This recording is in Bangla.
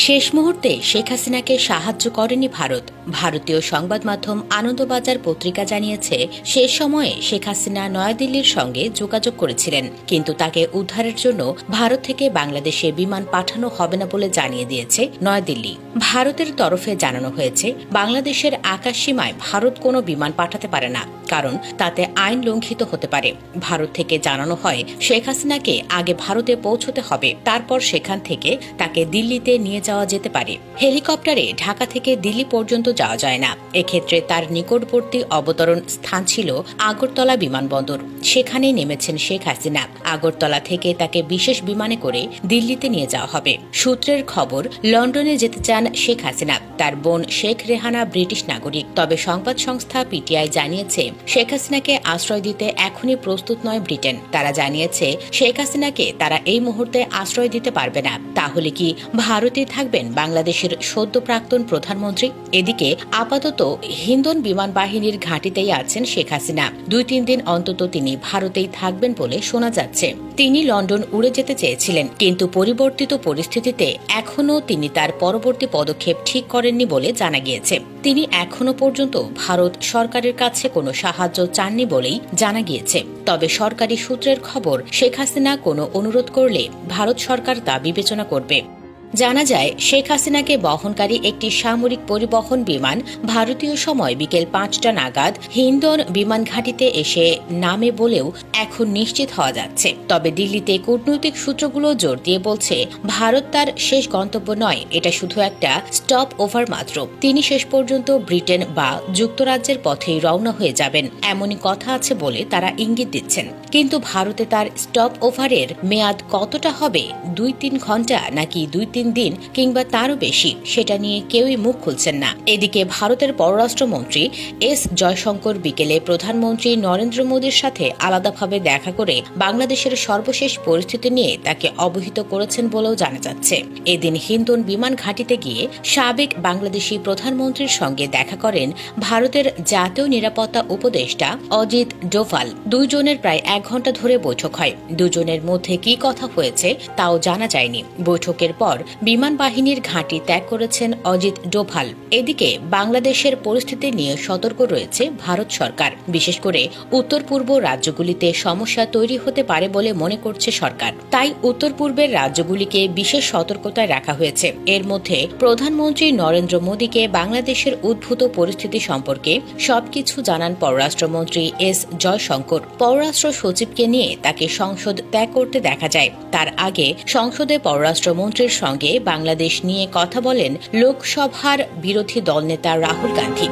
শেষ মুহূর্তে শেখ হাসিনাকে সাহায্য করেনি ভারত। ভারতীয় সংবাদ মাধ্যম আনন্দবাজার পত্রিকা জানিয়েছে, শেষ সময়ে শেখ হাসিনা নয়াদিল্লির সঙ্গে যোগাযোগ করেছিলেন, কিন্তু তাকে উদ্ধারের জন্য ভারত থেকে বাংলাদেশে বিমান পাঠানো হবে না বলে জানিয়ে দিয়েছে নয়াদিল্লি। ভারতের তরফে জানানো হয়েছে, বাংলাদেশের আকাশসীমায় ভারত কোনো বিমান পাঠাতে পারে না, কারণ তাতে আইন লঙ্ঘিত হতে পারে। ভারত থেকে জানানো হয়, শেখ হাসিনাকে আগে ভারতে পৌঁছতে হবে, তারপর সেখান থেকে তাকে দিল্লিতে নিয়ে যাওয়া যেতে পারে। হেলিকপ্টারে ঢাকা থেকে দিল্লি পর্যন্ত যাওয়া যায় না। এক্ষেত্রে তার নিকটবর্তী অবতরণ স্থান ছিল আগরতলা বিমানবন্দর। সেখানেই নেমেছেন শেখ হাসিনা। আগরতলা থেকে তাকে বিশেষ বিমানে করে দিল্লিতে নিয়ে যাওয়া হবে। সূত্রের খবর, লন্ডনে যেতে চান শেখ হাসিনা। তার বোন শেখ রেহানা ব্রিটিশ নাগরিক। তবে সংবাদ সংস্থা পিটিআই জানিয়েছে, শেখ হাসিনাকে আশ্রয় দিতে এখনই প্রস্তুত নয় ব্রিটেন। তারা জানিয়েছে, শেখ হাসিনাকে তারা এই মুহূর্তে আশ্রয় দিতে পারবে না। তাহলে কি ভারতে থাকবেন বাংলাদেশের সদ্য প্রাক্তন প্রধানমন্ত্রী? এদিকে আপাতত হিন্দন বিমান বাহিনীর ঘাঁটিতেই আছেন শেখ হাসিনা। 2-3 দিন অন্তত তিনি ভারতেই থাকবেন বলে শোনা যাচ্ছে। তিনি লন্ডন উড়ে যেতে চেয়েছিলেন, কিন্তু পরিবর্তিত পরিস্থিতিতে এখনও তিনি তার পরবর্তী পদক্ষেপ ঠিক করেননি বলে জানা গিয়েছে। তিনি এখনও পর্যন্ত ভারত সরকারের কাছে কোনো সাহায্য চাননি বলেই জানা গিয়েছে। তবে সরকারি সূত্রের খবর, শেখ হাসিনা কোনো অনুরোধ করলে ভারত সরকার তা বিবেচনা করবে। জানা যায়, শেখ হাসিনাকে বহনকারী একটি সামরিক পরিবহন বিমান ভারতীয় সময় বিকেল 5টা নাগাদ হিন্দন বিমান ঘাঁটিতে এসে নামে বলেও এখন নিশ্চিত হওয়া যাচ্ছে। তবে দিল্লিতে কূটনৈতিক সূত্রগুলো জোর দিয়ে বলছে, ভারত তার শেষ গন্তব্য নয়, এটা শুধু একটা স্টপ ওভার মাত্র। তিনি শেষ পর্যন্ত ব্রিটেন বা যুক্তরাজ্যের পথেই রওনা হয়ে যাবেন, এমনই কথা আছে বলে তারা ইঙ্গিত দিচ্ছেন। কিন্তু ভারতে তার স্টপ ওভারের মেয়াদ কতটা হবে? 2-3 ঘন্টা নাকি 2-3 দিন কিংবা তারও বেশি, সেটা নিয়ে কেউই মুখ খুলছেন না। এদিকে ভারতের পররাষ্ট্রমন্ত্রী এস জয়শঙ্কর বিকেলে প্রধানমন্ত্রী নরেন্দ্র মোদীর সাথে আলাদাভাবে দেখা করে বাংলাদেশের সর্বশেষ পরিস্থিতি নিয়ে তাকে অবহিত করেছেন বলেও জানা যাচ্ছে। এদিন হিন্দন বিমান ঘাঁটিতে গিয়ে সাবেক বাংলাদেশি প্রধানমন্ত্রীর সঙ্গে দেখা করেন ভারতের জাতীয় নিরাপত্তা উপদেষ্টা অজিত ডোভাল। দুইজনের প্রায় 1 ঘণ্টা ধরে বৈঠক হয়। দুজনের মধ্যে কি কথা হয়েছে তাও জানা যায়নি। বৈঠকের পর বিমান বাহিনীর ঘাঁটি ত্যাগ করেছেন অজিত ডোভাল। এদিকে বাংলাদেশের পরিস্থিতি নিয়ে সতর্ক রয়েছে ভারত সরকার। বিশেষ করে উত্তর পূর্ব রাজ্যগুলিতে সমস্যা তৈরি হতে পারে বলে মনে করছে সরকার। তাই উত্তর পূর্বের রাজ্যগুলিকে বিশেষ সতর্কতায় রাখা হয়েছে। এর মধ্যে প্রধানমন্ত্রী নরেন্দ্র মোদীকে বাংলাদেশের উদ্ভূত পরিস্থিতি সম্পর্কে সবকিছু জানান পররাষ্ট্রমন্ত্রী এস জয়শঙ্কর। পররাষ্ট্র সচিবকে নিয়ে তাকে সংসদ ত্যাগ করতে দেখা যায়। তার আগে সংসদে পররাষ্ট্রমন্ত্রীর সঙ্গে বাংলাদেশ নিয়ে কথা বলেন লোকসভার বিরোধী দলনেতা রাহুল গান্ধী।